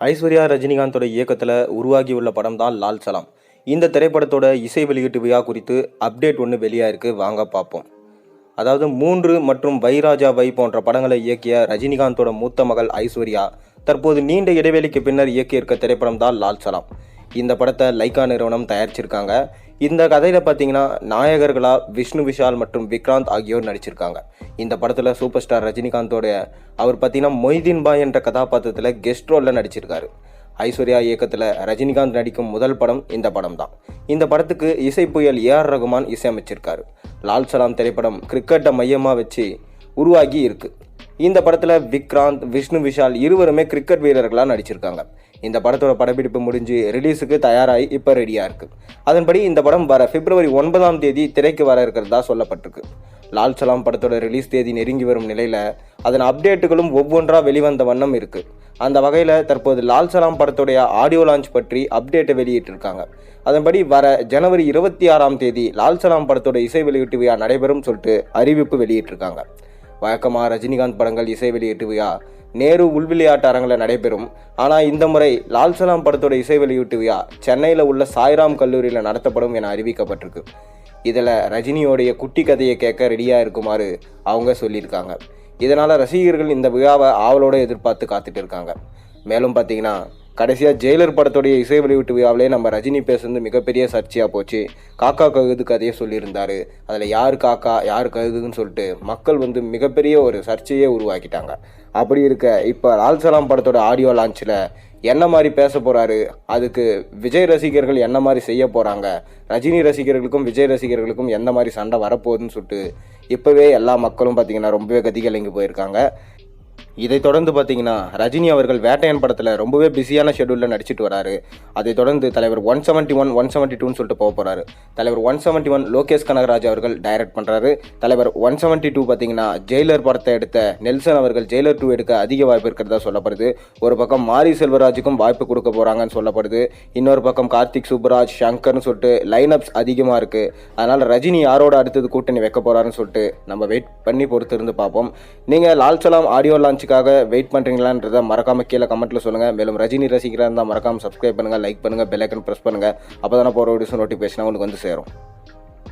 ஐஸ்வர்யா ரஜினிகாந்தோட இயக்கத்தில் உருவாகியுள்ள படம் தான் லால் சலாம். இந்த திரைப்படத்தோட இசை வெளியீட்டு விழா குறித்து அப்டேட் ஒன்று வெளியாயிருக்கு, வாங்க பார்ப்போம். அதாவது 3 மற்றும் வைராஜா வை போன்ற படங்களை இயக்கிய ரஜினிகாந்தோட மூத்த மகள் ஐஸ்வர்யா தற்போது நீண்ட இடைவெளிக்கு பின்னர் இயக்கியிருக்க திரைப்படம் தான் லால் சலாம். இந்த படத்தை லைக்கா நிறுவனம் தயாரிச்சிருக்காங்க. இந்த கதையில் பார்த்தீங்கன்னா நாயகர்களா விஷ்ணு விஷால் மற்றும் விக்ராந்த் ஆகியோர் நடிச்சிருக்காங்க. இந்த படத்தில் சூப்பர் ஸ்டார் ரஜினிகாந்தோட அவர் பார்த்தீங்கன்னா மொய்தீன் பாய் என்ற கதாபாத்திரத்தில் கெஸ்ட் ரோலில் நடிச்சிருக்காரு. ஐஸ்வர்யா இயக்கத்தில் ரஜினிகாந்த் நடிக்கும் முதல் படம் இந்த படம் தான். இந்த படத்துக்கு இசை புயல் ஏஆர் ரகுமான் இசையமைச்சிருக்காரு. லால் சலாம் திரைப்படம் கிரிக்கெட்டை மையமாக வச்சு உருவாகி இருக்கு. இந்த படத்தில் விக்ராந்த் விஷ்ணு விஷால் இருவருமே கிரிக்கெட் வீரர்களாக நடிச்சிருக்காங்க. இந்த படத்தோட படப்பிடிப்பு முடிஞ்சு ரிலீஸுக்கு தயாராகி இப்போ ரெடியாக இருக்குது. அதன்படி இந்த படம் வர பிப்ரவரி 9 திரைக்கு வர இருக்கிறதா சொல்லப்பட்டிருக்கு. லால் சலாம் படத்தோட ரிலீஸ் தேதி நெருங்கி வரும் நிலையில் அதன் அப்டேட்டுகளும் ஒவ்வொன்றாக வெளிவந்த வண்ணம் இருக்குது. அந்த வகையில் தற்போது லால் சலாம் படத்துடைய ஆடியோ லான்ச் பற்றி அப்டேட்டை வெளியிட்டிருக்காங்க. அதன்படி வர ஜனவரி 26 லால் சலாம் படத்தோட இசை வெளியீட்டு விழா நடைபெறும் சொல்லிட்டு அறிவிப்பு வெளியிட்டிருக்காங்க. வழக்கமாக ரஜினிகாந்த் படங்கள் இசை வெளியீட்டு விழா நேரு உள்விளையாட்டு அரங்கில் நடைபெறும். ஆனால் இந்த முறை லால் சலாம் படத்தோட இசை வெளியீட்டு விழா சென்னையில் உள்ள சாய்ராம் கல்லூரியில் நடத்தப்படும் என அறிவிக்கப்பட்டிருக்கு. இதில் ரஜினியோடைய குட்டி கதையை கேட்க ரெடியாக இருக்குமாறு அவங்க சொல்லியிருக்காங்க. இதனால் ரசிகர்கள் இந்த விழாவை ஆவலோடு எதிர்பார்த்து காத்துட்டு இருக்காங்க. மேலும் பார்த்தீங்கன்னா கடைசியாக ஜெயிலர் படத்துடைய இசை வெளியீட்டு விழாவிலே நம்ம ரஜினி பேசுறது மிகப்பெரிய சர்ச்சையாக போச்சு. காக்கா கழுகு கதையை சொல்லியிருந்தார். அதில் யார் காக்கா யார் கழுகுன்னு சொல்லிட்டு மக்கள் மிகப்பெரிய ஒரு சர்ச்சையே உருவாக்கிட்டாங்க. அப்படி இருக்க இப்போ லால் சலாம் படத்தோட ஆடியோ லான்ச்சில் என்ன மாதிரி பேச போகிறாரு, அதுக்கு விஜய் ரசிகர்கள் என்ன மாதிரி செய்ய போகிறாங்க, ரஜினி ரசிகர்களுக்கும் விஜய் ரசிகர்களுக்கும் எந்த மாதிரி சண்டை வரப்போகுதுன்னு சொல்லிட்டு இப்போவே எல்லா மக்களும் பார்த்திங்கன்னா ரொம்பவே கதிகலங்கி போயிருக்காங்க. இதை தொடர்ந்து பார்த்தீங்கன்னா ரஜினி அவர்கள் வேட்டையன் படத்தில் ரொம்பவே பிஸியான ஷெடியூலில் நடிச்சிட்டு வராரு. அதை தொடர்ந்து தலைவர் 171 172 சொல்லிட்டு போக போகிறாரு. தலைவர் 171 லோகேஷ் கனகராஜ் அவர்கள் டைரக்ட் பண்ணுறாரு. தலைவர் 172 பார்த்தீங்கன்னா ஜெயிலர் படத்தை எடுத்த நெல்சன் அவர்கள் ஜெயிலர் 2 எடுக்க அதிக வாய்ப்பு இருக்கிறதா சொல்லப்படுது. ஒரு பக்கம் மாரி செல்வராஜுக்கும் வாய்ப்பு கொடுக்க போகிறாங்கன்னு சொல்லப்படுது. இன்னொரு பக்கம் கார்த்திக் சுப்ராஜ் சங்கர்னு சொல்லிட்டு லைனப்ஸ் அதிகமாக இருக்குது. அதனால் ரஜினி யாரோட அடுத்தது கூட்டணி வைக்க போகிறாருன்னு சொல்லிட்டு நம்ம வெயிட் பண்ணி பொறுத்திருந்து பார்ப்போம். நீங்கள் லால் சலாம் ஆடியோ லான்ச்சுக்காக வெயிட் பண்ணுறீங்களான்றதை மறக்காம கீழே கமெண்ட்டில் சொல்லுங்கள். மேலும் ரஜினி ரசிகராக இருந்தால் மறக்காமல் சப்ஸ்கிரைப் பண்ணுங்கள், லைக் பண்ணுங்கள், பெல் ஐக்கன் ப்ரெஸ் பண்ணுங்கள். அப்போ தானே போகிற வீடியோஸ் நோட்டிஃபிகேஷன் உங்களுக்கு சேரும்.